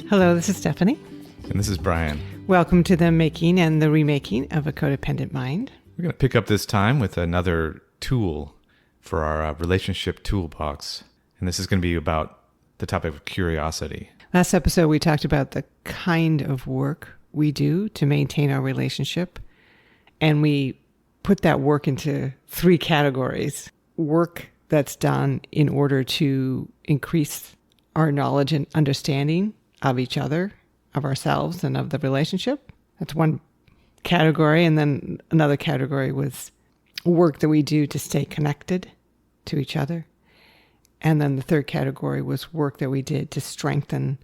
Hello, this is Stephanie. And this is Brian. Welcome to the making and the remaking of a codependent mind. We're going to pick up this time with another tool for our relationship toolbox. And this is going to be about the topic of curiosity. Last episode, we talked about the kind of work we do to maintain our relationship. And we put that work into three categories. Work that's done in order to increase our knowledge and understanding of each other, of ourselves, and of the relationship. That's one category. And then another category was work that we do to stay connected to each other. And then the third category was work that we did to strengthen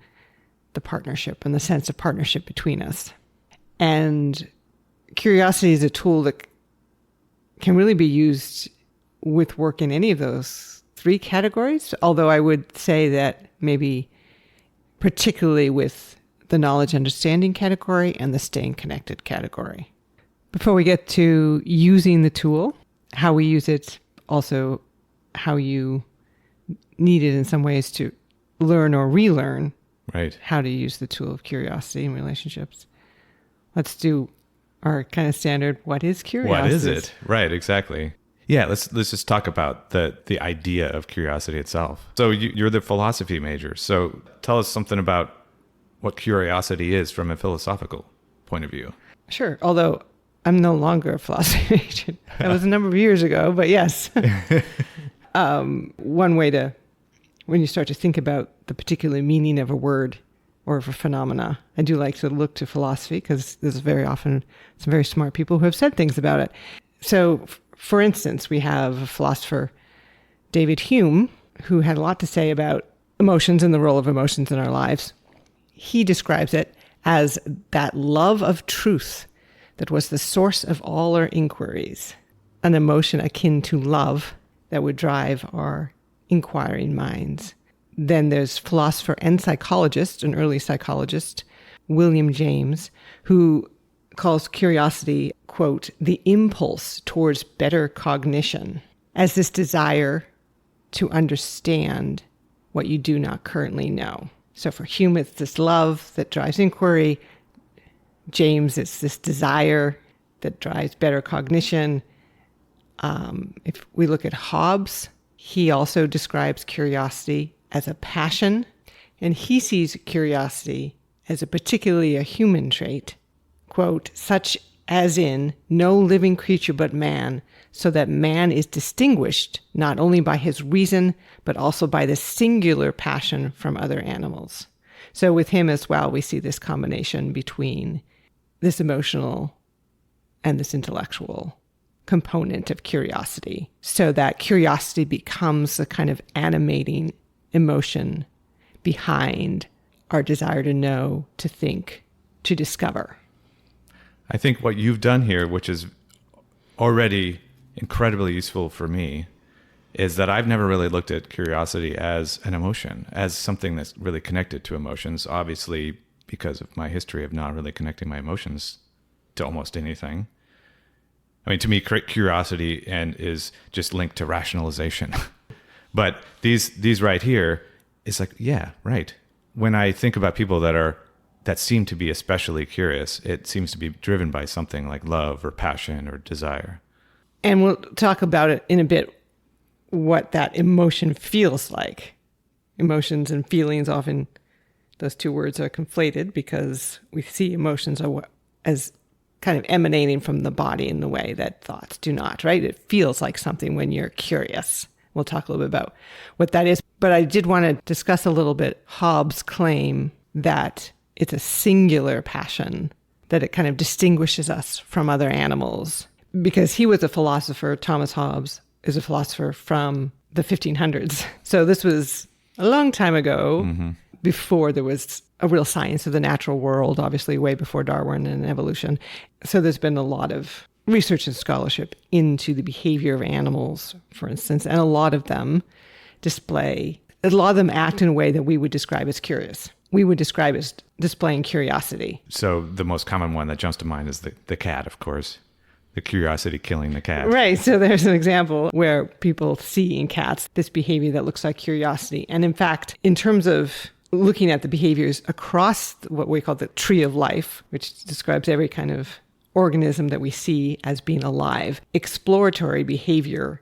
the partnership and the sense of partnership between us. And curiosity is a tool that can really be used with work in any of those three categories, although I would say that maybe particularly with the knowledge understanding category and the staying connected category. Before we get to using the tool, how we use it, also how you need it in some ways to learn or relearn how to use the tool of curiosity in relationships. Let's do our kind of standard, what is curiosity? What is it? Right, exactly. Yeah, let's just talk about the idea of curiosity itself. So you're the philosophy major. So tell us something about what curiosity is from a philosophical point of view. Sure, although I'm no longer a philosophy major. That was a number of years ago, but yes. One way to, when you start to think about the particular meaning of a word or of a phenomena, I do like to look to philosophy because there's very often some very smart people who have said things about it. So, for instance, we have a philosopher, David Hume, who had a lot to say about emotions and the role of emotions in our lives. He describes it as that love of truth that was the source of all our inquiries, an emotion akin to love that would drive our inquiring minds. Then there's philosopher and psychologist, an early psychologist, William James, who calls curiosity, quote, the impulse towards better cognition, as this desire to understand what you do not currently know. So for Hume, it's this love that drives inquiry. James, it's this desire that drives better cognition. If we look at Hobbes, he also describes curiosity as a passion, and he sees curiosity as particularly a human trait, quote, such as in no living creature but man, so that man is distinguished not only by his reason, but also by the singular passion from other animals. So with him as well, we see this combination between this emotional and this intellectual component of curiosity, so that curiosity becomes a kind of animating emotion behind our desire to know, to think, to discover. I think what you've done here, which is already incredibly useful for me, is that I've never really looked at curiosity as an emotion, as something that's really connected to emotions, obviously because of my history of not really connecting my emotions to almost anything. I mean, to me, curiosity is just linked to rationalization. But these right here is like, yeah, right. When I think about people that seem to be especially curious, it seems to be driven by something like love or passion or desire. And we'll talk about it in a bit, what that emotion feels like. Emotions and feelings, often those two words are conflated because we see emotions as kind of emanating from the body in the way that thoughts do not, right? It feels like something when you're curious. We'll talk a little bit about what that is. But I did want to discuss a little bit Hobbes' claim that it's a singular passion, that it kind of distinguishes us from other animals. Because he was a philosopher, Thomas Hobbes is a philosopher from the 1500s. So this was a long time ago, before there was a real science of the natural world, obviously way before Darwin and evolution. So there's been a lot of research and scholarship into the behavior of animals, for instance, and a lot of them act in a way that we would describe as curious. We would describe as displaying curiosity. So the most common one that jumps to mind is the cat, of course. The curiosity killing the cat. Right. So there's an example where people see in cats this behavior that looks like curiosity. And in fact, in terms of looking at the behaviors across what we call the tree of life, which describes every kind of organism that we see as being alive, exploratory behavior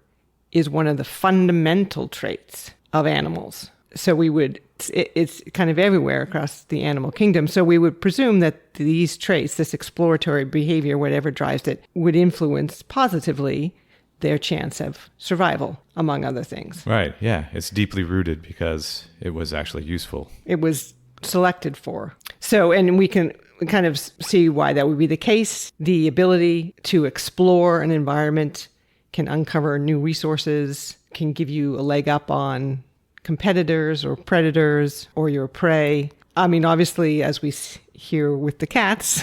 is one of the fundamental traits of animals. So it's kind of everywhere across the animal kingdom. So we would presume that these traits, this exploratory behavior, whatever drives it, would influence positively their chance of survival, among other things. Right. Yeah. It's deeply rooted because it was actually useful. It was selected for. So, and we can kind of see why that would be the case. The ability to explore an environment can uncover new resources, can give you a leg up on competitors or predators or your prey. I mean, obviously, as we hear with the cats,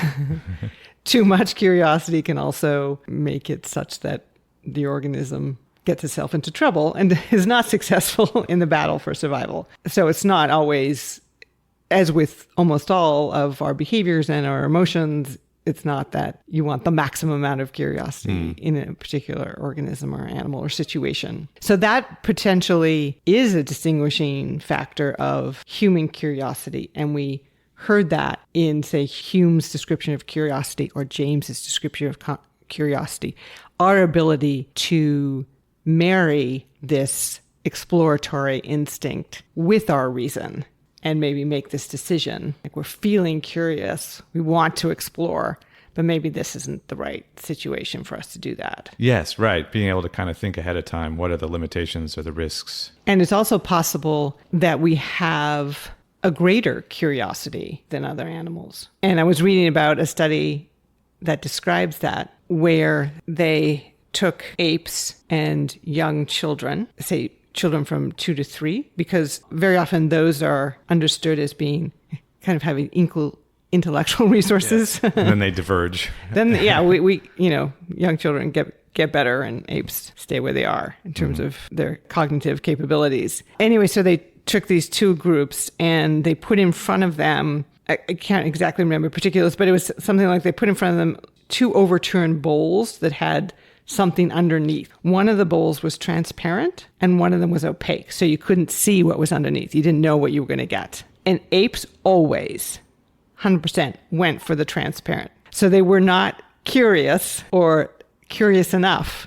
too much curiosity can also make it such that the organism gets itself into trouble and is not successful in the battle for survival. So it's not always, as with almost all of our behaviors and our emotions, it's not that you want the maximum amount of curiosity in a particular organism or animal or situation. So that potentially is a distinguishing factor of human curiosity. And we heard that in, say, Hume's description of curiosity or James's description of curiosity. Our ability to marry this exploratory instinct with our reason and maybe make this decision. Like, we're feeling curious, we want to explore, but maybe this isn't the right situation for us to do that. Yes, right. Being able to kind of think ahead of time, what are the limitations or the risks? And it's also possible that we have a greater curiosity than other animals. And I was reading about a study that describes that, where they took apes and young children, say children from 2 to 3, because very often those are understood as being kind of having equal intellectual resources. Yes. And then they diverge. Then, yeah, we young children get better and apes stay where they are in terms of their cognitive capabilities. Anyway, so they took these 2 groups and they put in front of them, I can't exactly remember particulars, but it was something like they put in front of them 2 overturned bowls that had something underneath. One of the bowls was transparent and one of them was opaque. So you couldn't see what was underneath. You didn't know what you were going to get. And apes always, 100%, went for the transparent. So they were not curious or curious enough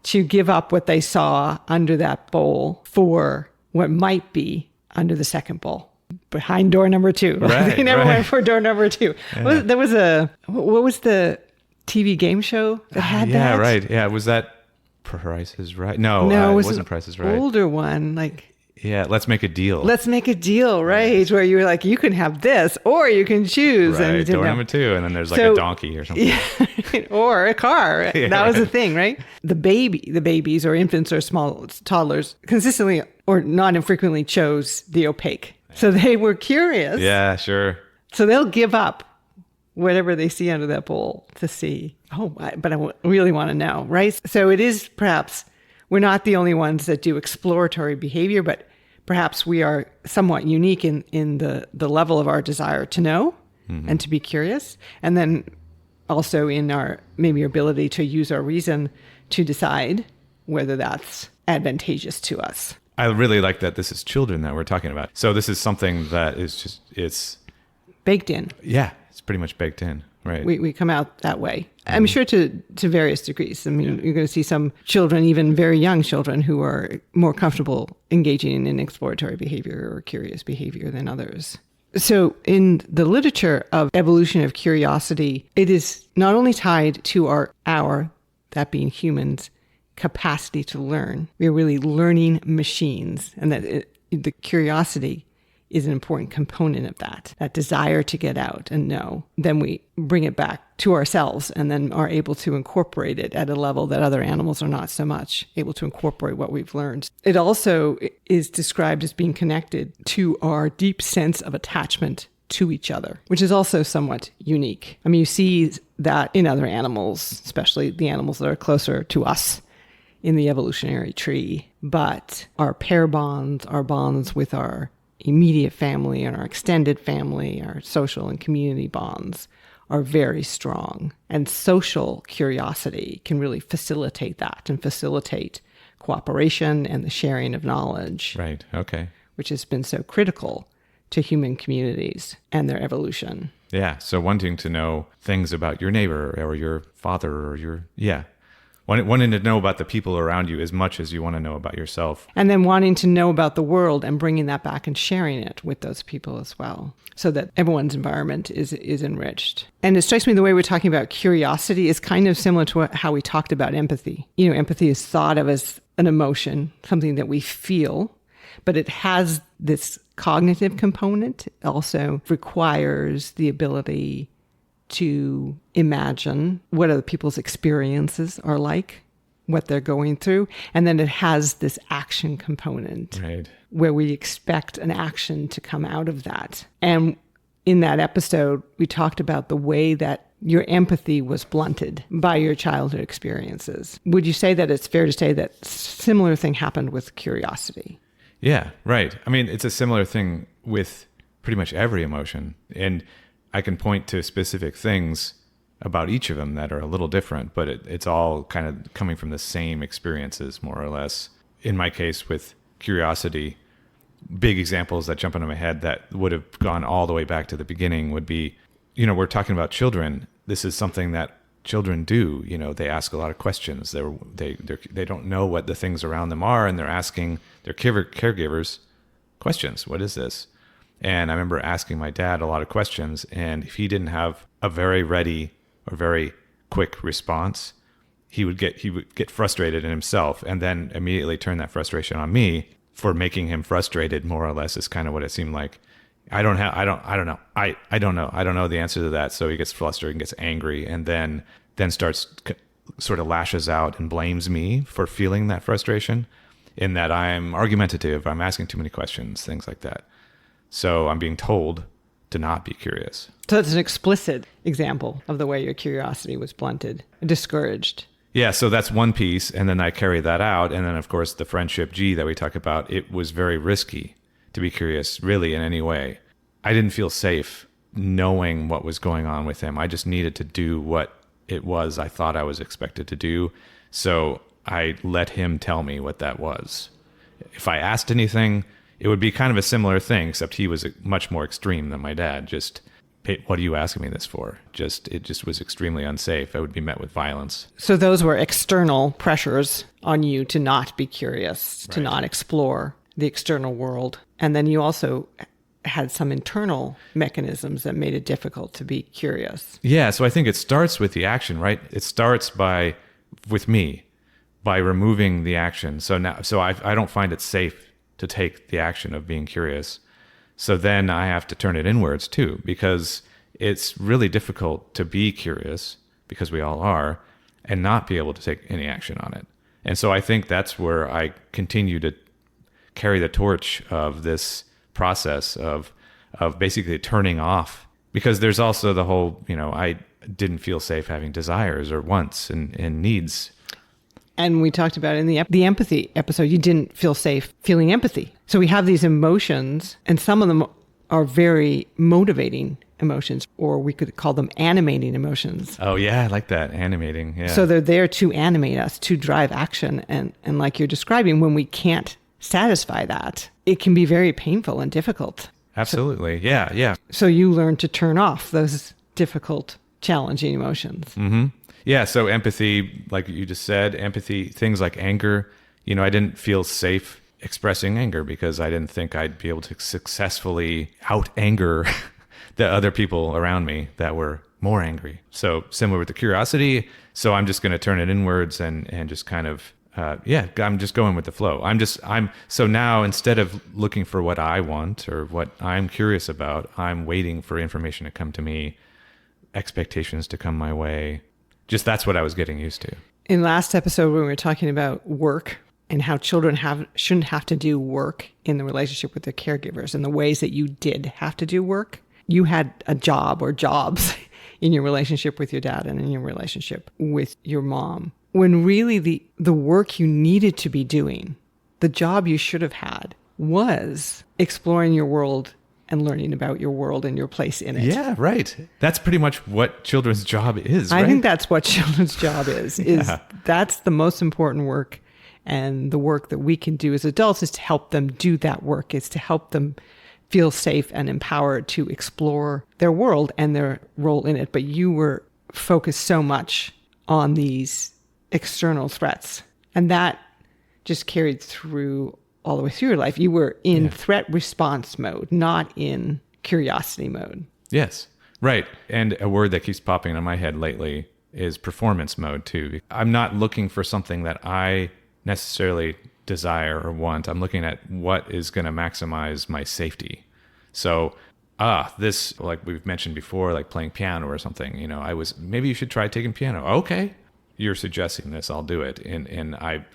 to give up what they saw under that bowl for what might be under the second bowl, behind door number 2. Right, They never right. went for door number 2. Yeah. There was what was the TV game show that had that? Yeah, right. Yeah, was that Price is Right? No, No, it wasn't Price is Right. Older one, like Yeah, Let's Make a Deal. Let's Make a Deal, right? Where you were like, you can have this, or you can choose. Right, And you didn't door know. number 2, and then there's like So- a donkey or something. Yeah, or a car. Yeah, That was the right. thing, right? The babies or infants or small toddlers consistently or not infrequently chose the opaque. So they were curious. Yeah, sure. So they'll give up whatever they see under that bowl to see, but I really want to know, right? So it is perhaps, we're not the only ones that do exploratory behavior, but perhaps we are somewhat unique in the level of our desire to know and to be curious. And then also in our maybe ability to use our reason to decide whether that's advantageous to us. I really like that this is children that we're talking about. So this is something that is just, it's Baked in. it's pretty much baked in, right? We come out that way. I'm sure to various degrees. I mean, you're going to see some children, even very young children, who are more comfortable engaging in exploratory behavior or curious behavior than others. So in the literature of evolution of curiosity, it is not only tied to our, that being humans, capacity to learn. We're really learning machines, and that the curiosity is an important component of that desire to get out and know. Then we bring it back to ourselves and then are able to incorporate it at a level that other animals are not so much able to incorporate what we've learned. It also is described as being connected to our deep sense of attachment to each other, which is also somewhat unique. I mean, you see that in other animals, especially the animals that are closer to us in the evolutionary tree. But our pair bonds, our bonds with our immediate family and our extended family, our social and community bonds are very strong. And social curiosity can really facilitate that and facilitate cooperation and the sharing of knowledge. Right. Okay. Which has been so critical to human communities and their evolution. Yeah. So wanting to know things about your neighbor or your father or wanting to know about the people around you as much as you want to know about yourself. And then wanting to know about the world and bringing that back and sharing it with those people as well, so that everyone's environment is enriched. And it strikes me the way we're talking about curiosity is kind of similar to how we talked about empathy. Empathy is thought of as an emotion, something that we feel, but it has this cognitive component. It also requires the ability to imagine what other people's experiences are like, what they're going through. And then it has this action component, right, where we expect an action to come out of that. And in that episode, we talked about the way that your empathy was blunted by your childhood experiences. Would you say that it's fair to say that similar thing happened with curiosity? Yeah, right. I mean, it's a similar thing with pretty much every emotion. And I can point to specific things about each of them that are a little different, but it's all kind of coming from the same experiences, more or less. In my case, with curiosity, big examples that jump into my head that would have gone all the way back to the beginning would be, we're talking about children. This is something that children do. They ask a lot of questions. They don't know what the things around them are, and they're asking their caregivers questions. What is this? And I remember asking my dad a lot of questions, and if he didn't have a very ready or very quick response, he would get frustrated in himself, and then immediately turn that frustration on me for making him frustrated. More or less is kind of what it seemed like. I don't know. I don't know the answer to that. So he gets flustered and gets angry, and then starts sort of lashes out and blames me for feeling that frustration, in that I'm argumentative, I'm asking too many questions, things like that. So I'm being told to not be curious. So it's an explicit example of the way your curiosity was blunted, discouraged. Yeah, so that's one piece, and then I carry that out. And then, of course, the friendship G that we talk about, it was very risky to be curious, really, in any way. I didn't feel safe knowing what was going on with him. I just needed to do what it was I thought I was expected to do. So I let him tell me what that was. If I asked anything, it would be kind of a similar thing, except he was much more extreme than my dad. Just, hey, what are you asking me this for? It just was extremely unsafe. I would be met with violence. So those were external pressures on you to not be curious, to not explore the external world. And then you also had some internal mechanisms that made it difficult to be curious. Yeah, so I think it starts with the action, right? It starts with me, by removing the action. So I don't find it safe to take the action of being curious. So then I have to turn it inwards too, because it's really difficult to be curious, because we all are, and not be able to take any action on it. And so I think that's where I continue to carry the torch of this process of basically turning off, because there's also the whole, I didn't feel safe having desires or wants and needs. And we talked about in the empathy episode, you didn't feel safe feeling empathy. So we have these emotions, and some of them are very motivating emotions, or we could call them animating emotions. Oh yeah, I like that, animating. Yeah. So they're there to animate us, to drive action. And like you're describing, when we can't satisfy that, it can be very painful and difficult. Absolutely. Yeah. So you learn to turn off those difficult, challenging emotions. Mm-hmm. Yeah. So empathy, like you just said, things like anger, I didn't feel safe expressing anger because I didn't think I'd be able to successfully out anger the other people around me that were more angry. So similar with the curiosity. So I'm just going to turn it inwards and just kind of, I'm just going with the flow. So now instead of looking for what I want or what I'm curious about, I'm waiting for information to come to me, expectations to come my way. Just that's what I was getting used to. In last episode, when we were talking about work and how children shouldn't have to do work in the relationship with their caregivers, and the ways that you did have to do work, you had a job or jobs in your relationship with your dad and in your relationship with your mom. When really the work you needed to be doing, the job you should have had, was exploring your world and learning about your world and your place in it. Yeah, right. That's pretty much what children's job is, right? I think that's what children's job is. That's the most important work. And the work that we can do as adults is to help them do that work, is to help them feel safe and empowered to explore their world and their role in it. But you were focused so much on these external threats. And that just carried through all the way through your life. You were in threat response mode, not in curiosity mode. Yes, right. And a word that keeps popping in my head lately is performance mode too. I'm not looking for something that I necessarily desire or want. I'm looking at what is going to maximize my safety. So, this, like we've mentioned before, like playing piano or something, maybe you should try taking piano. Okay, you're suggesting this, I'll do it. And I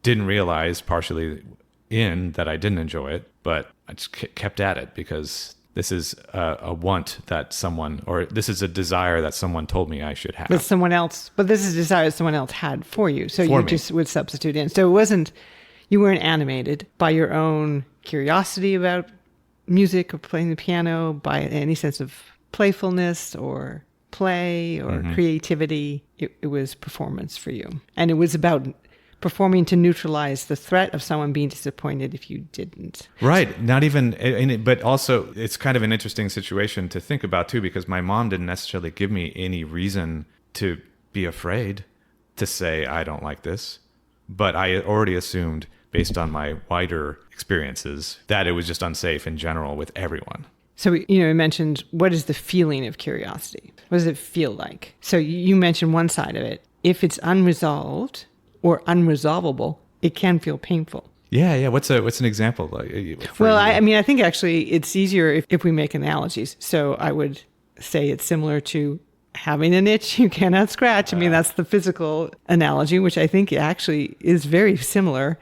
didn't realize partially that I didn't enjoy it, but I just kept at it because this is a want that someone, or this is a desire that someone told me I should have. But this is a desire that someone else had for you. So you just would substitute in. So you weren't animated by your own curiosity about music or playing the piano, by any sense of playfulness or play or creativity. It was performance for you. And it was about performing to neutralize the threat of someone being disappointed if you didn't. Right. Not even, but also it's kind of an interesting situation to think about too, because my mom didn't necessarily give me any reason to be afraid to say, I don't like this. But I already assumed, based on my wider experiences, that it was just unsafe in general with everyone. So, you mentioned, what is the feeling of curiosity? What does it feel like? So you mentioned one side of it. If it's unresolved or unresolvable, it can feel painful. Yeah. What's an example? Well, I think actually it's easier if we make analogies. So I would say it's similar to having an itch you cannot scratch. I mean, that's the physical analogy, which I think actually is very similar.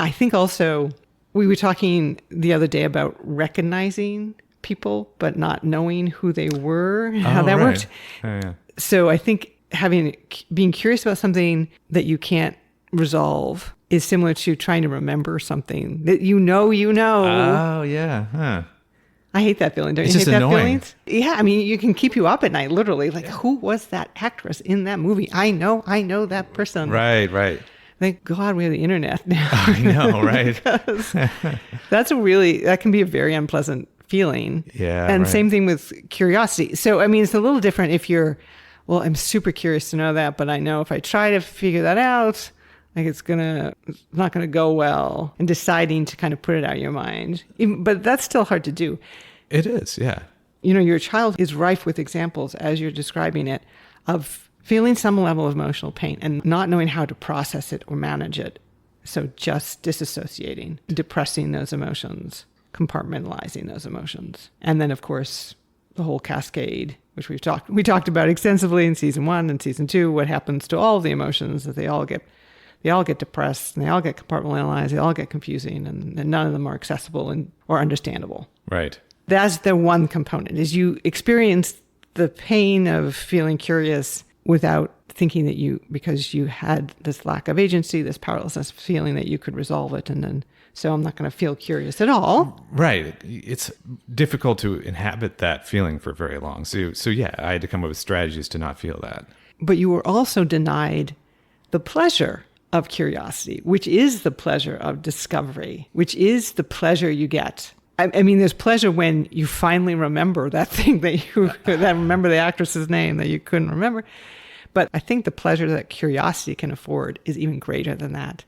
I think also we were talking the other day about recognizing people, but not knowing who they were, how that worked. Yeah. So I think being curious about something that you can't resolve is similar to trying to remember something that you know. Oh, yeah. Huh. I hate that feeling. Don't It's you hate just that annoying. feeling? Yeah, I mean, you can keep you up at night, literally. Like, who was that actress in that movie? I know that person. Right. Thank God we have the internet now. I know, right? That can be a very unpleasant feeling. Yeah. And right. same thing with curiosity. So, I mean, it's a little different if I'm super curious to know that, but I know if I try to figure that out, like it's not gonna go well, and deciding to kind of put it out of your mind. But that's still hard to do. It is, yeah. Your child is rife with examples, as you're describing it, of feeling some level of emotional pain and not knowing how to process it or manage it. So just disassociating, depressing those emotions, compartmentalizing those emotions. And then, of course, the whole cascade, which we talked about extensively in season 1 and season 2, what happens to all of the emotions, that they all get depressed, and they all get compartmentalized, they all get confusing, and none of them are accessible or understandable. Right. That's the one component, is you experience the pain of feeling curious without thinking that because you had this lack of agency, this powerlessness feeling, that you could resolve it. And then, so I'm not going to feel curious at all. Right. It's difficult to inhabit that feeling for very long. So yeah, I had to come up with strategies to not feel that. But you were also denied the pleasure of curiosity, which is the pleasure of discovery, which is the pleasure you get. I mean, there's pleasure when you finally remember that thing that remember the actress's name that you couldn't remember. But I think the pleasure that curiosity can afford is even greater than that,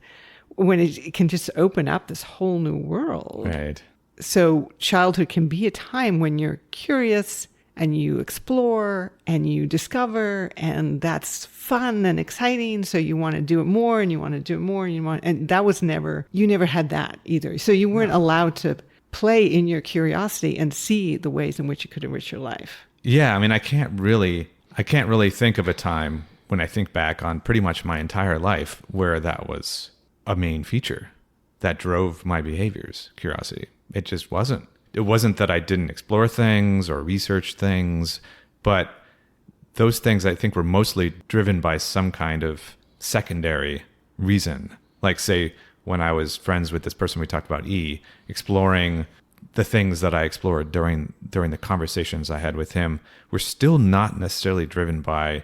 when it can just open up this whole new world. Right. So childhood can be a time when you're curious and you explore and you discover, and that's fun and exciting. So you want to do it more, and you want to do it more, and that was you never had that either. So you weren't allowed to play in your curiosity and see the ways in which you could enrich your life. Yeah, I mean, I can't really think of a time, when I think back on pretty much my entire life, where that was a main feature that drove my behaviors, curiosity. It just wasn't. It wasn't that I didn't explore things or research things, but those things I think were mostly driven by some kind of secondary reason. Like, say, when I was friends with this person we talked about, exploring the things that I explored during the conversations I had with him were still not necessarily driven by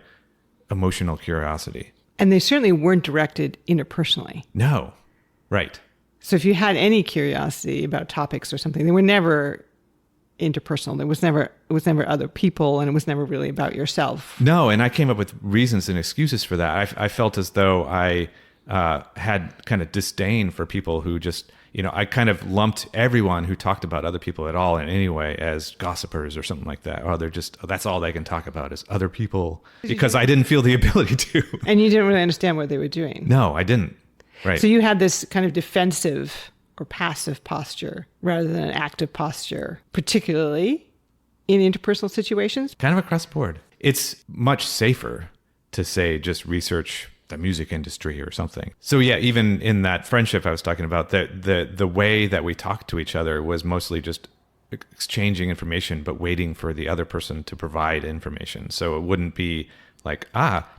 emotional curiosity. And they certainly weren't directed interpersonally. No. Right. So if you had any curiosity about topics or something, they were never interpersonal. It was never other people, and it was never really about yourself. No, and I came up with reasons and excuses for that. I felt as though I had kind of disdain for people who just, I kind of lumped everyone who talked about other people at all in any way as gossipers or something like that. Or that's all they can talk about is other people, because I didn't feel the ability to. And you didn't really understand what they were doing. No, I didn't. Right. So you had this kind of defensive or passive posture rather than an active posture, particularly in interpersonal situations? Kind of across the board. It's much safer to say just research the music industry or something. So yeah, even in that friendship I was talking about, the way that we talked to each other was mostly just exchanging information, but waiting for the other person to provide information. So it wouldn't be like,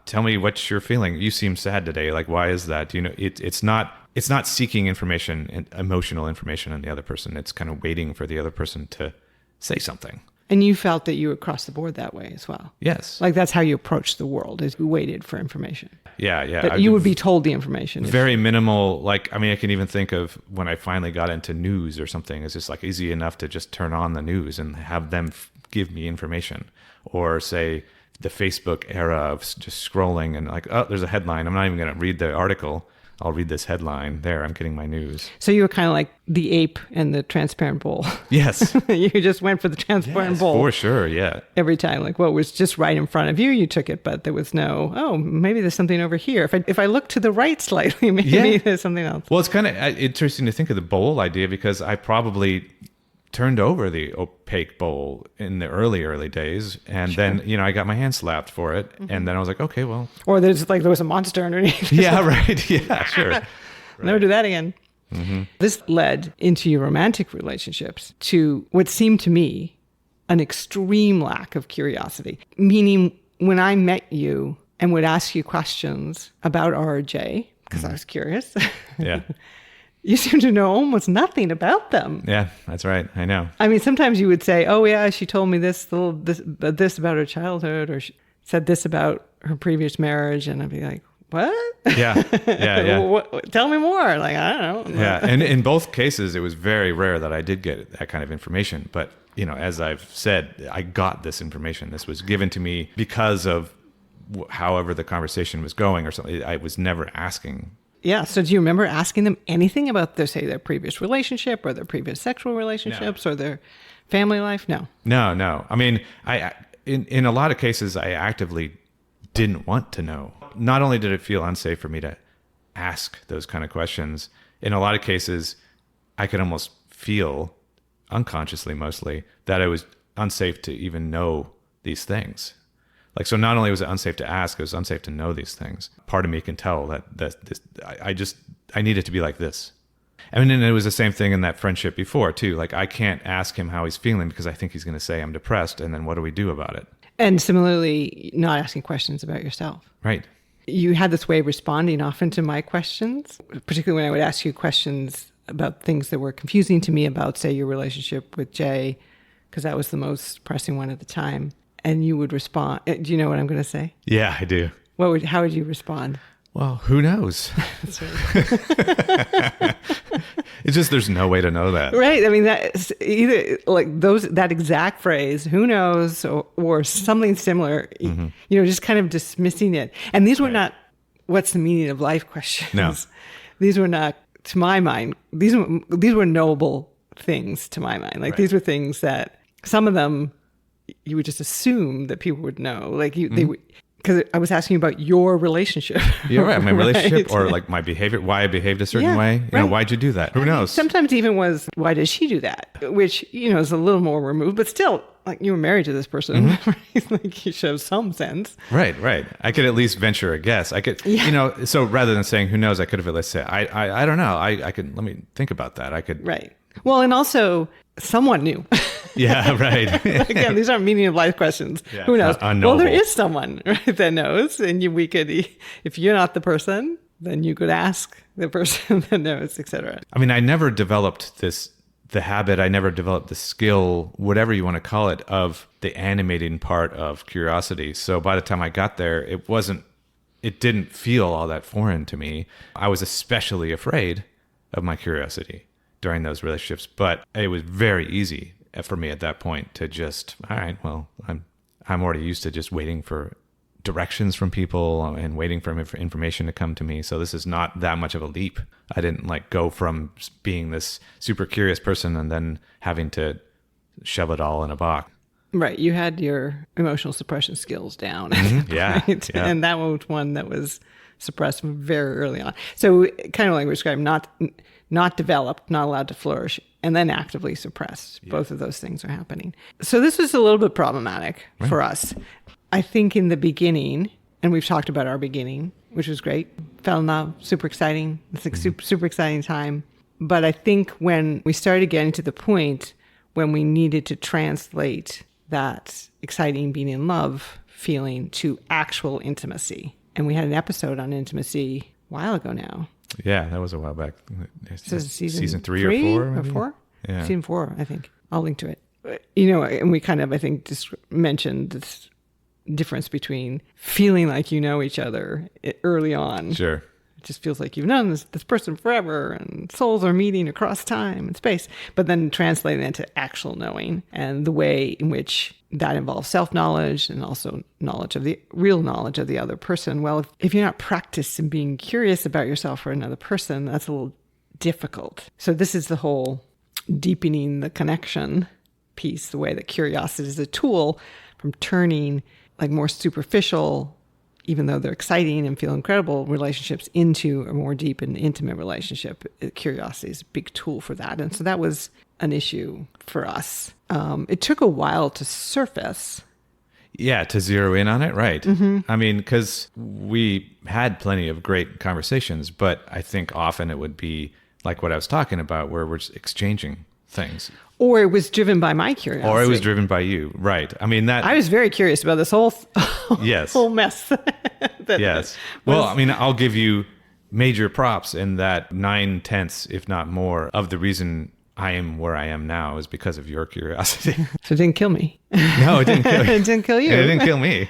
tell me what you're feeling. You seem sad today. Like, why is that? It's not seeking information and emotional information on the other person. It's kind of waiting for the other person to say something. And you felt that you were across the board that way as well. Yes. Like that's how you approached the world, is you waited for information. Yeah. But you would be told the information. Very minimal. Like, I can even think of when I finally got into news or something. It's just like easy enough to just turn on the news and have them give me information. Or say the Facebook era of just scrolling and like, oh, there's a headline. I'm not even going to read the article. I'll read this headline. There, I'm getting my news. So you were kind of like the ape and the transparent bowl. Yes. You just went for the transparent bowl. For sure, yeah. Every time, like what was just right in front of you, you took it, but there was no, maybe there's something over here. If I look to the right slightly, maybe there's something else. Well, it's kind of interesting to think of the bowl idea, because I probably turned over the opaque bowl in the early days, and then I got my hand slapped for it, and then I was like, okay, well, or there was a monster underneath. Yeah, right. Yeah, sure. Right. Never do that again. Mm-hmm. This led into your romantic relationships to what seemed to me an extreme lack of curiosity. Meaning, when I met you and would ask you questions about RJ, because I was curious. Yeah. You seem to know almost nothing about them. Yeah, that's right. I know. Sometimes you would say, oh yeah, she told me this about her childhood, or she said this about her previous marriage. And I'd be like, what? Yeah. Tell me more. Like, I don't know. Yeah. And in both cases, it was very rare that I did get that kind of information. But, as I've said, I got this information. This was given to me because of however the conversation was going or something. I was never asking. Yeah. So do you remember asking them anything about their previous relationship or their previous sexual relationships or their family life? No. No. In a lot of cases, I actively didn't want to know. Not only did it feel unsafe for me to ask those kind of questions, in a lot of cases, I could almost feel, unconsciously mostly, that it was unsafe to even know these things. Like, so not only was it unsafe to ask, it was unsafe to know these things. Part of me can tell that I need it to be like this. And then it was the same thing in that friendship before too. Like, I can't ask him how he's feeling because I think he's going to say I'm depressed. And then what do we do about it? And similarly, not asking questions about yourself. Right. You had this way of responding often to my questions, particularly when I would ask you questions about things that were confusing to me about, say, your relationship with Jay, because that was the most pressing one at the time. And you would respond. Do you know what I'm going to say? Yeah, I do. How would you respond? Well, who knows? That's right. It's just there's no way to know that. Right. That's either like that exact phrase, who knows, or something similar, just kind of dismissing it. And these were not what's the meaning of life questions. No. These were not, to my mind, these were knowable things to my mind. Like these were things that some of them you would just assume that people would know. Like they would, because I was asking about your relationship. Yeah, right. My relationship or like my behavior, why I behaved a certain way. Why'd you do that? Who knows? Sometimes even was, why does she do that? Which, is a little more removed, but still, like, you were married to this person. Right? Like, you should have some sense. Right. I could at least venture a guess. I could, so rather than saying who knows, I could have at least said, I don't know. I could, let me think about that. I could. Right. Well, and also someone knew. Yeah, right. Again, these aren't meaning of life questions. Yeah, who knows? Well, there is someone, right, that knows, and we could, if you're not the person, then you could ask the person that knows, etc. I never developed the habit. I never developed the skill, whatever you want to call it, of the animating part of curiosity. So by the time I got there, it didn't feel all that foreign to me. I was especially afraid of my curiosity during those relationships, but it was very easy for me at that point to just, all right, well, I'm already used to just waiting for directions from people and waiting for information to come to me. So this is not that much of a leap. I didn't like go from being this super curious person and then having to shove it all in a box. Right. You had your emotional suppression skills down. Mm-hmm. Yeah, right? yeah. And that was one that was suppressed very early on. So kind of like we described, not developed, not allowed to flourish, and then actively suppressed. Yeah. Both of those things are happening. So this was a little bit problematic for us. I think in the beginning, and we've talked about our beginning, which was great. Fell in love, super exciting. It's like super exciting time. But I think when we started getting to the point when we needed to translate that exciting being in love feeling to actual intimacy. And we had an episode on intimacy a while ago now. Yeah, that was a while back. So season three or four? Maybe? Or four? Yeah. Season 4, I think. I'll link to it. And we kind of, I think, just mentioned this difference between feeling like you know each other early on. Sure. It just feels like you've known this person forever and souls are meeting across time and space. But then translating that to actual knowing and the way in which that involves self-knowledge and also real knowledge of the other person. Well, if you're not practiced in being curious about yourself or another person, that's a little difficult. So this is the whole deepening the connection piece, the way that curiosity is a tool from turning like more superficial, even though they're exciting and feel incredible, relationships into a more deep and intimate relationship. Curiosity is a big tool for that. And so that was an issue for us. It took a while to surface. Yeah, to zero in on it, right. Mm-hmm. I mean, because we had plenty of great conversations, but I think often it would be like what I was talking about, where we're just exchanging things. Or it was driven by my curiosity. Or it was driven by you, right. I mean, that... I was very curious about this whole, yes. whole mess. Yes. Well, I mean, I'll give you major props in that 9/10, if not more, of the reason I am where I am now is because of your curiosity. So it didn't kill me. No, it didn't kill you. It didn't kill you. It didn't kill me.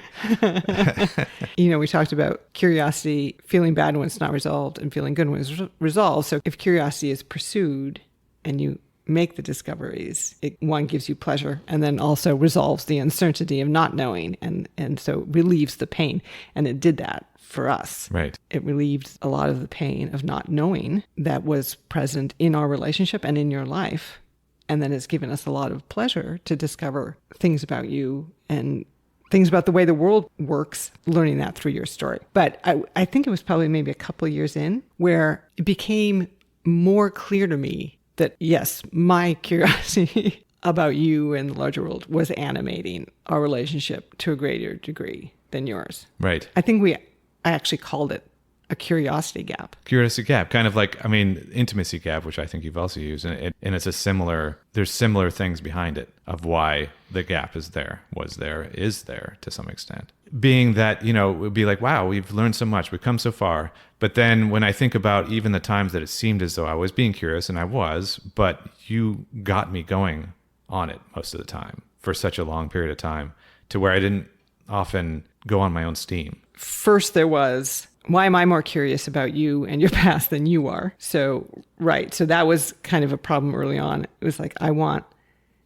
We talked about curiosity, feeling bad when it's not resolved and feeling good when it's resolved. So if curiosity is pursued and you make the discoveries, one gives you pleasure and then also resolves the uncertainty of not knowing and so relieves the pain. And it did that for us. Right. It relieved a lot of the pain of not knowing that was present in our relationship and in your life. And then it's given us a lot of pleasure to discover things about you and things about the way the world works, learning that through your story. But I think it was probably maybe a couple of years in where it became more clear to me that, yes, my curiosity about you and the larger world was animating our relationship to a greater degree than yours. Right. I think I actually called it a curiosity gap. Curiosity gap, kind of like, I mean, intimacy gap, which I think you've also used. And it's there's similar things behind it of why the gap is there to some extent. Being that, it would be like, wow, we've learned so much, we've come so far. But then when I think about even the times that it seemed as though I was being curious, and I was, but you got me going on it most of the time for such a long period of time to where I didn't often go on my own steam. First there was, why am I more curious about you and your past than you are? So, right. So that was kind of a problem early on. It was like, I want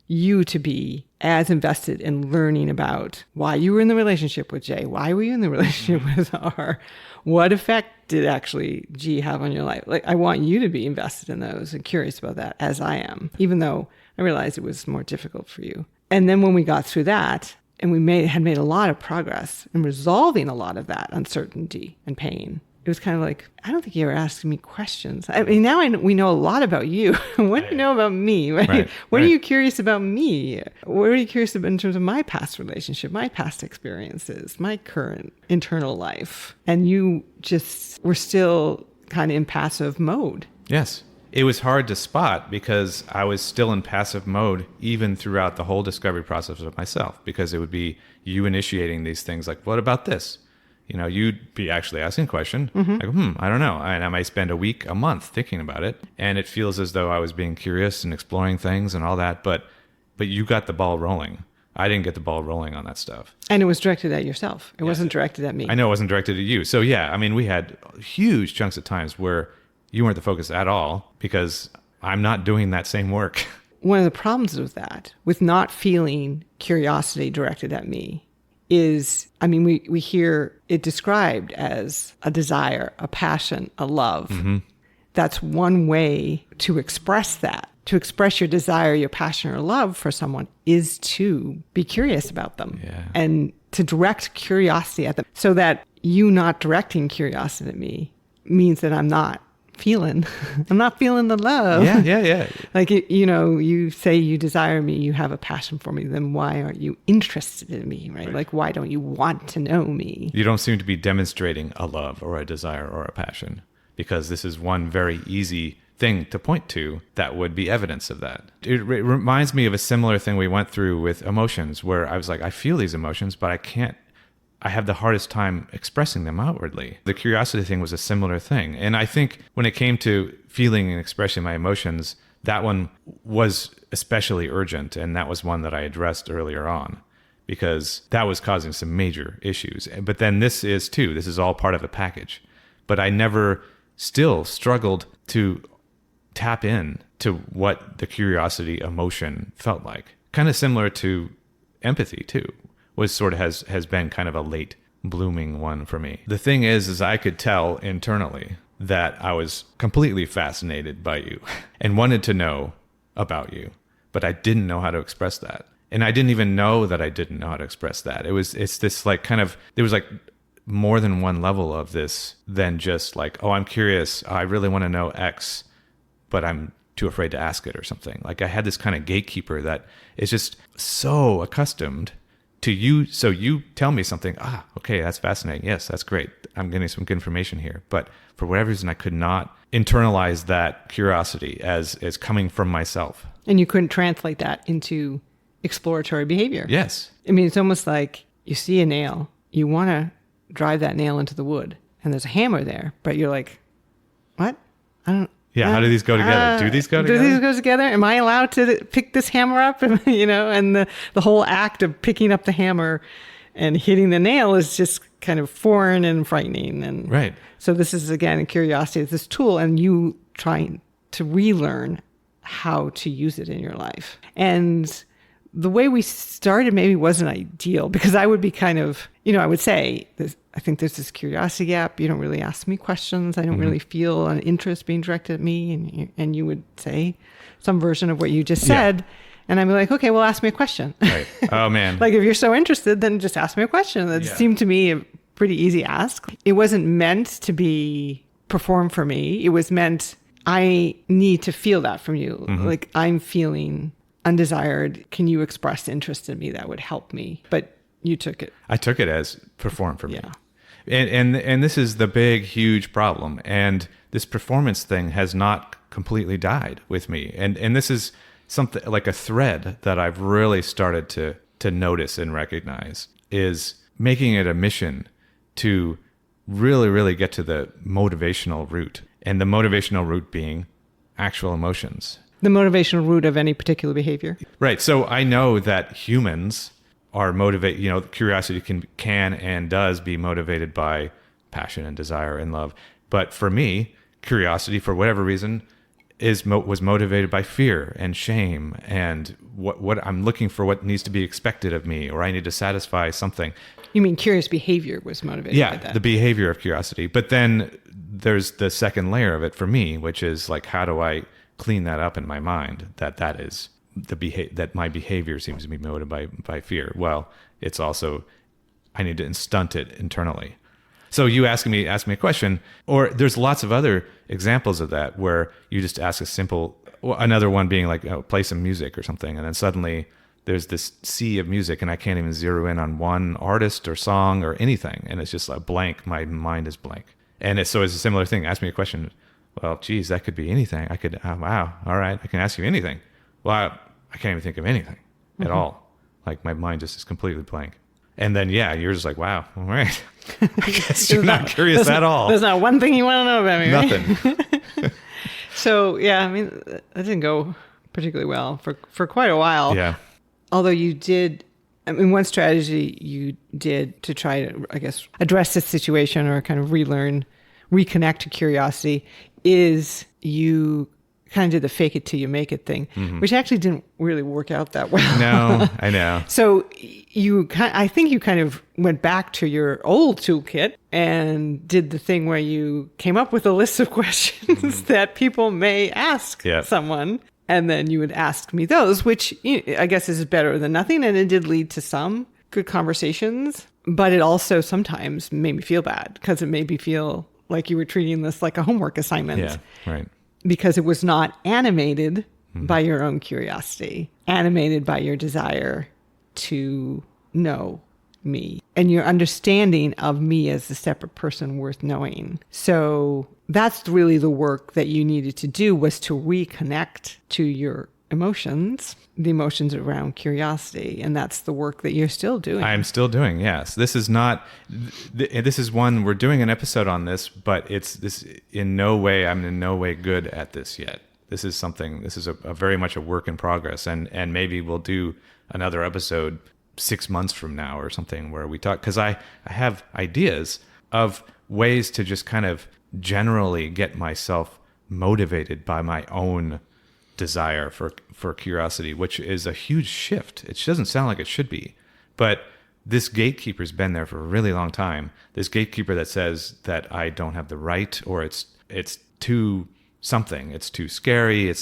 you to be as invested in learning about why you were in the relationship with Jay. Why were you in the relationship with R? What effect did actually G have on your life? Like, I want you to be invested in those and curious about that as I am, even though I realized it was more difficult for you. And then when we got through that, and we had made a lot of progress in resolving a lot of that uncertainty and pain. It was kind of like, I don't think you ever asked me questions. I mean, now we know a lot about you. What do you know about me? Right? What are you curious about me? What are you curious about in terms of my past relationship, my past experiences, my current internal life? And you just were still kind of in passive mode. Yes. It was hard to spot because I was still in passive mode even throughout the whole discovery process of myself, because it would be you initiating these things like, what about this? You'd be actually asking a question, like, I don't know. And I might spend a week, a month thinking about it. And it feels as though I was being curious and exploring things and all that. But you got the ball rolling. I didn't get the ball rolling on that stuff. And it was directed at yourself. It wasn't directed at me. I know it wasn't directed at you. So yeah, I mean, we had huge chunks of times where you weren't the focus at all because I'm not doing that same work. one of the problems with that, with not feeling curiosity directed at me, is, I mean, we hear it described as a desire, a passion, a love. Mm-hmm. That's one way to express that. To express your desire, your passion, or love for someone is to be curious about them. Yeah. And to direct curiosity at them. So that you not directing curiosity at me means that I'm not feeling the love. Yeah. Like, you say you desire me, you have a passion for me, then why aren't you interested in me, right? Like, why don't you want to know me? You don't seem to be demonstrating a love or a desire or a passion, because this is one very easy thing to point to that would be evidence of that. It reminds me of a similar thing we went through with emotions, where I was like, I feel these emotions, but I have the hardest time expressing them outwardly. The curiosity thing was a similar thing. And I think when it came to feeling and expressing my emotions, that one was especially urgent. And that was one that I addressed earlier on, because that was causing some major issues. But then this is all part of a package. But I never still struggled to tap in to what the curiosity emotion felt like. Kind of similar to empathy too, was sort of has been kind of a late blooming one for me. The thing is I could tell internally that I was completely fascinated by you and wanted to know about you, but I didn't know how to express that. And I didn't even know that I didn't know how to express that. It's this like kind of, there was like more than one level of this than just like, oh, I'm curious, I really want to know X, but I'm too afraid to ask it or something. Like I had this kind of gatekeeper that is just so accustomed to you. So you tell me something, okay, that's fascinating. Yes, that's great. I'm getting some good information here. But for whatever reason, I could not internalize that curiosity as coming from myself. And you couldn't translate that into exploratory behavior. Yes. I mean, it's almost like you see a nail, you want to drive that nail into the wood, and there's a hammer there, but you're like, what? I don't. Yeah, how do these go together? Do these go together? Do these go together? Am I allowed to pick this hammer up? And the whole act of picking up the hammer and hitting the nail is just kind of foreign and frightening. And right. So this is, again, curiosity is this tool, and you trying to relearn how to use it in your life. And the way we started maybe wasn't ideal, because I would be kind of, I would say, I think there's this curiosity gap. You don't really ask me questions. I don't really feel an interest being directed at me. And you would say some version of what you just said. Yeah. And I'd be like, okay, well, ask me a question. Right. Oh, man. Like, if you're so interested, then just ask me a question. That seemed to me a pretty easy ask. It wasn't meant to be performed for me. It was meant, I need to feel that from you. Mm-hmm. Like, I'm feeling undesired. Can you express interest in me? That would help me. But you took it. I took it as perform for me. Yeah. And this is the big, huge problem. And this performance thing has not completely died with me. And this is something like a thread that I've really started to notice and recognize, is making it a mission to really, really get to the motivational root. And the motivational root being actual emotions. The motivational root of any particular behavior. Right. So I know that humans are motivated, curiosity can and does be motivated by passion and desire and love. But for me, curiosity, for whatever reason, was motivated by fear and shame and what I'm looking for, what needs to be expected of me, or I need to satisfy something. You mean curious behavior was motivated by that? Yeah, the behavior of curiosity. But then there's the second layer of it for me, which is like, how do I clean that up in my mind, that is that my behavior seems to be motivated by fear. Well, it's also, I need to stunt it internally. So you ask me a question, or there's lots of other examples of that where you just ask a simple, another one being like, play some music or something, and then suddenly there's this sea of music and I can't even zero in on one artist or song or anything, and it's just a blank. My mind is blank. And it's a similar thing. Ask me a question. Well, geez, that could be anything. I could, wow, all right, I can ask you anything. Well, I can't even think of anything at all. Like, my mind just is completely blank. And then, you're just like, wow, all right. I guess you're not curious at all. There's not one thing you want to know about me, right? Nothing. So, that didn't go particularly well for quite a while. Yeah. Although you did, one strategy you did to try to, I guess, address this situation or kind of reconnect to curiosity is you kind of did the fake it till you make it thing, which actually didn't really work out that well. No, I know. So I think you kind of went back to your old toolkit and did the thing where you came up with a list of questions that people may ask someone. And then you would ask me those, which I guess is better than nothing. And it did lead to some good conversations, but it also sometimes made me feel bad because it made me feel like you were treating this like a homework assignment. Yeah, right. Because it was not animated by your own curiosity, animated by your desire to know me and your understanding of me as a separate person worth knowing. So that's really the work that you needed to do, was to reconnect to your emotions, the emotions around curiosity. And that's the work that you're still doing. I'm still doing, yes. This is not, this is one, we're doing an episode on this, but I'm in no way good at this yet. This is a very much a work in progress. And maybe we'll do another episode 6 months from now or something where we talk, because I have ideas of ways to just kind of generally get myself motivated by my own desire for curiosity, which is a huge shift. It doesn't sound like it should be, but this gatekeeper's been there for a really long time. This gatekeeper that says that I don't have the right, or it's too something. It's too scary.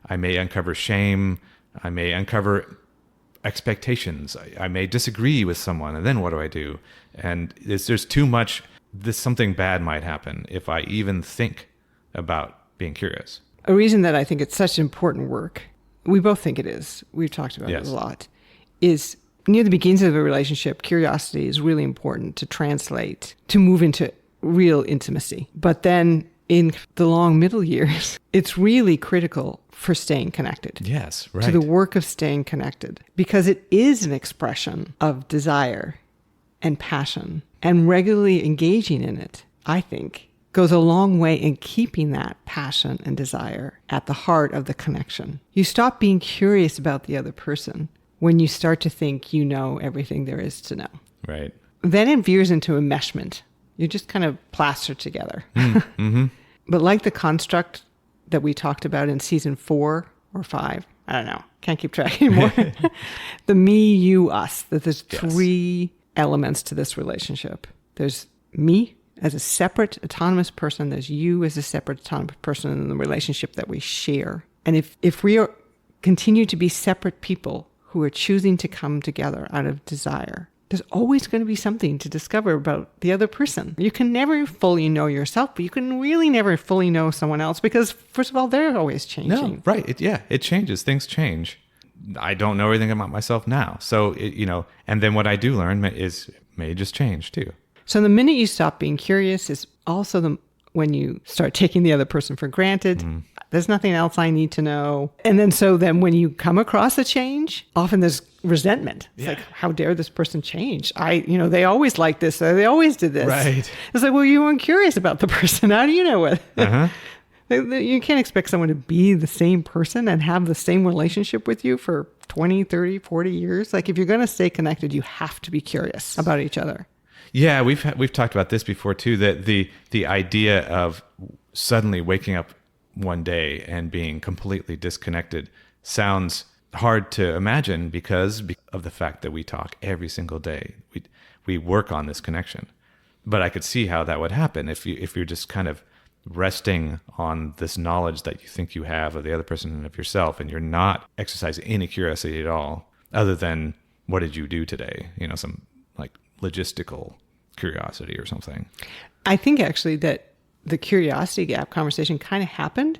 I may uncover shame. I may uncover expectations. I may disagree with someone, and then what do I do? And there's too much. Something bad might happen if I even think about being curious. A reason that I think it's such important work, we both think it is, we've talked about it a lot, is near the beginnings of a relationship, curiosity is really important to translate, to move into real intimacy. But then in the long middle years, it's really critical for staying connected. Yes, right. To the work of staying connected, because it is an expression of desire and passion, and regularly engaging in it, I think, goes a long way in keeping that passion and desire at the heart of the connection. You stop being curious about the other person when you start to think you know everything there is to know. Right. Then it veers into enmeshment. You just kind of plaster together. Mm-hmm. But like the construct that we talked about in season 4 or 5, I don't know, can't keep track anymore. The me, you, us. That there's 3 elements to this relationship. There's me as a separate autonomous person. There's you as a separate autonomous person in the relationship that we share. And if we continue to be separate people who are choosing to come together out of desire, there's always going to be something to discover about the other person. You can never fully know yourself, but you can really never fully know someone else because, first of all, they're always changing. No, right. It changes. Things change. I don't know everything about myself now. So, and then what I do learn may just change too. So the minute you stop being curious is also when you start taking the other person for granted. There's nothing else I need to know. And then when you come across a change, often there's resentment. It's like, how dare this person change? They always liked this. Or they always did this. Right. It's like, well, you weren't curious about the person. How do you know it? Uh-huh. You can't expect someone to be the same person and have the same relationship with you for 20, 30, 40 years. Like, if you're going to stay connected, you have to be curious about each other. Yeah, we've talked about this before too, that the idea of suddenly waking up one day and being completely disconnected sounds hard to imagine because of the fact that we talk every single day. We work on this connection. But I could see how that would happen if you're just kind of resting on this knowledge that you think you have of the other person and of yourself, and you're not exercising any curiosity at all other than what did you do today? Some like logistical curiosity or something. I think actually that the curiosity gap conversation kind of happened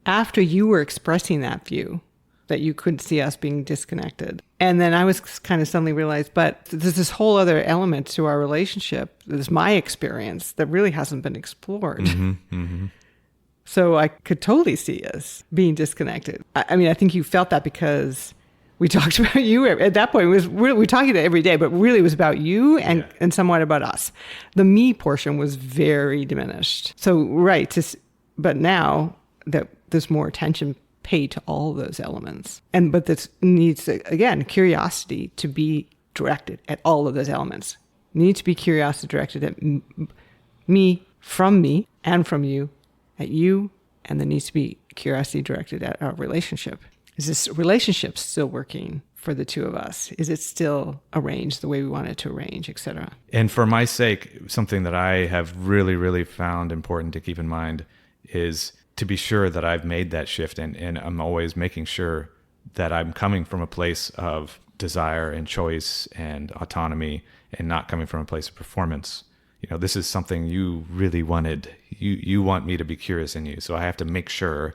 after you were expressing that view that you could see us being disconnected. And then I was kind of suddenly realized, but there's this whole other element to our relationship. There's my experience that really hasn't been explored. Mm-hmm, mm-hmm. So I could totally see us being disconnected. I think you felt that because we talked about you at that point. We talked about it every day, but really it was about you and somewhat about us. The me portion was very diminished. So, right. But now that there's more attention paid to all those elements. But this needs, again, curiosity to be directed at all of those elements. Needs to be curiosity directed at me, and from you, at you, and there needs to be curiosity directed at our relationship? Is this relationship still working for the two of us? Is it still arranged the way we want it to arrange, etc.? And for my sake, something that I have really, really found important to keep in mind is to be sure that I've made that shift, and I'm always making sure that I'm coming from a place of desire and choice and autonomy and not coming from a place of performance. This is something you really wanted. You want me to be curious in you. So I have to make sure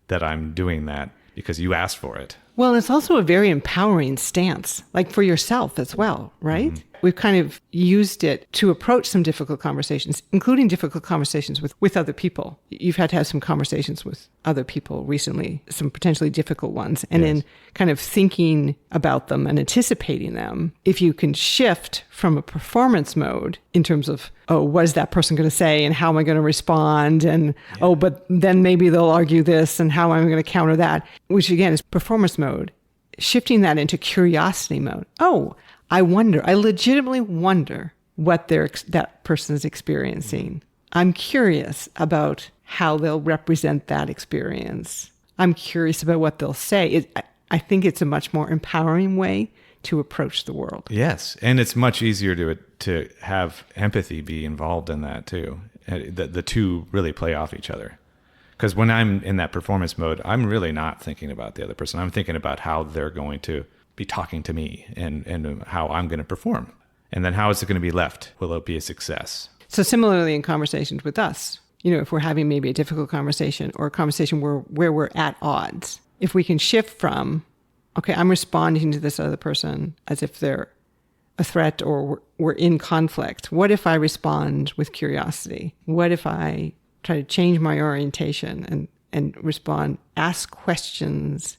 that I'm doing that because you asked for it. Well, it's also a very empowering stance, like for yourself as well, right? Mm-hmm. We've kind of used it to approach some difficult conversations, including difficult conversations with other people. You've had to have some conversations with other people recently, some potentially difficult ones. And in kind of thinking about them and anticipating them, if you can shift from a performance mode in terms of, oh, what is that person going to say and how am I going to respond? And, oh, but then maybe they'll argue this and how am I going to counter that? Which again is performance mode. Shifting that into curiosity mode. Oh, I legitimately wonder what that person is experiencing. I'm curious about how they'll represent that experience. I'm curious about what they'll say. I think it's a much more empowering way to approach the world. Yes, and it's much easier to have empathy be involved in that too. The two really play off each other. Because when I'm in that performance mode, I'm really not thinking about the other person. I'm thinking about how they're going to be talking to me and how I'm going to perform. And then how is it going to be left? Will it be a success? So similarly in conversations with us, if we're having maybe a difficult conversation or a conversation where we're at odds, if we can shift from, okay, I'm responding to this other person as if they're a threat or we're in conflict. What if I respond with curiosity? What if I try to change my orientation and respond, ask questions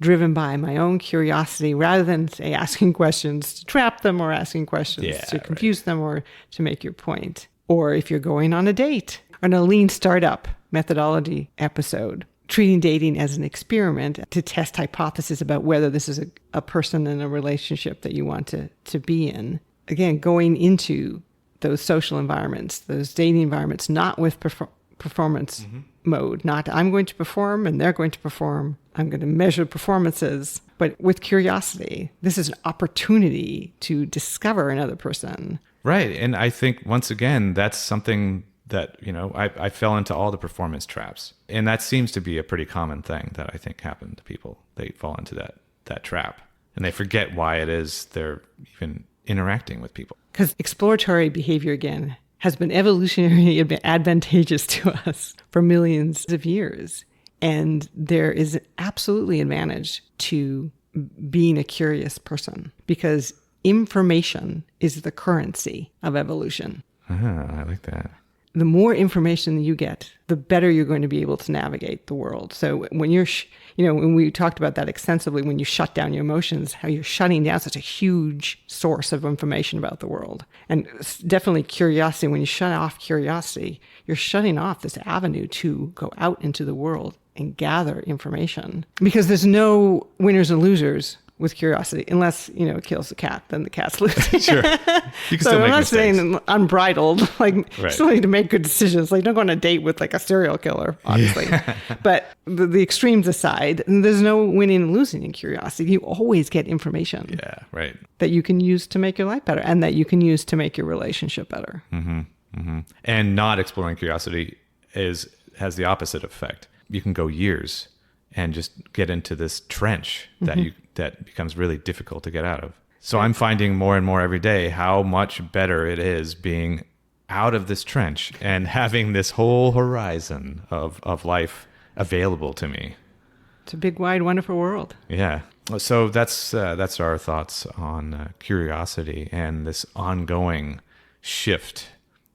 driven by my own curiosity rather than, say, asking questions to trap them or asking questions to confuse them or to make your point. Or if you're going on a date, on a lean startup methodology episode, treating dating as an experiment to test hypotheses about whether this is a person in a relationship that you want to be in. Again, going into those social environments, those dating environments, not with performance mode, not I'm going to perform and they're going to perform. I'm going to measure performances, but with curiosity. This is an opportunity to discover another person. Right. And I think, once again, that's something that, I fell into all the performance traps. And that seems to be a pretty common thing that I think happened to people. They fall into that trap and they forget why it is they're even interacting with people. Because exploratory behavior, again, has been evolutionarily advantageous to us for millions of years. And there is absolutely advantage to being a curious person because information is the currency of evolution. I like that. The more information you get, the better you're going to be able to navigate the world. So when you're, when we talked about that extensively, when you shut down your emotions, how you're shutting down such a huge source of information about the world. And definitely curiosity, when you shut off curiosity, you're shutting off this avenue to go out into the world and gather information. Because there's no winners and losers with curiosity, unless, it kills the cat, then the cat's losing. Sure. You can still I'm make not mistakes. saying unbridled, you Right. still need to make good decisions. Don't go on a date with a serial killer, obviously. But the extremes aside, there's no winning and losing in curiosity. You always get information. Yeah, right. That you can use to make your life better and that you can use to make your relationship better. Mm-hmm. Mm-hmm. And not exploring curiosity has the opposite effect. You can go years and just get into this trench that becomes really difficult to get out of. So I'm finding more and more every day how much better it is being out of this trench and having this whole horizon of life available to me. It's a big, wide, wonderful world. Yeah. So that's our thoughts on curiosity and this ongoing shift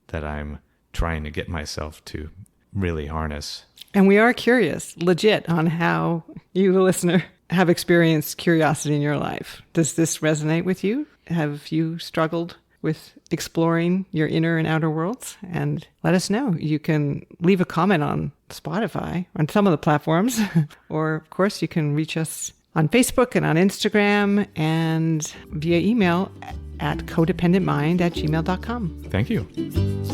that I'm trying to get myself to really harness. And we are curious, legit, on how you, the listener, have experienced curiosity in your life. Does this resonate with you? Have you struggled with exploring your inner and outer worlds? And let us know. You can leave a comment on Spotify, on some of the platforms, or of course you can reach us on Facebook and on Instagram and via email at codependentmind@gmail.com. Thank you.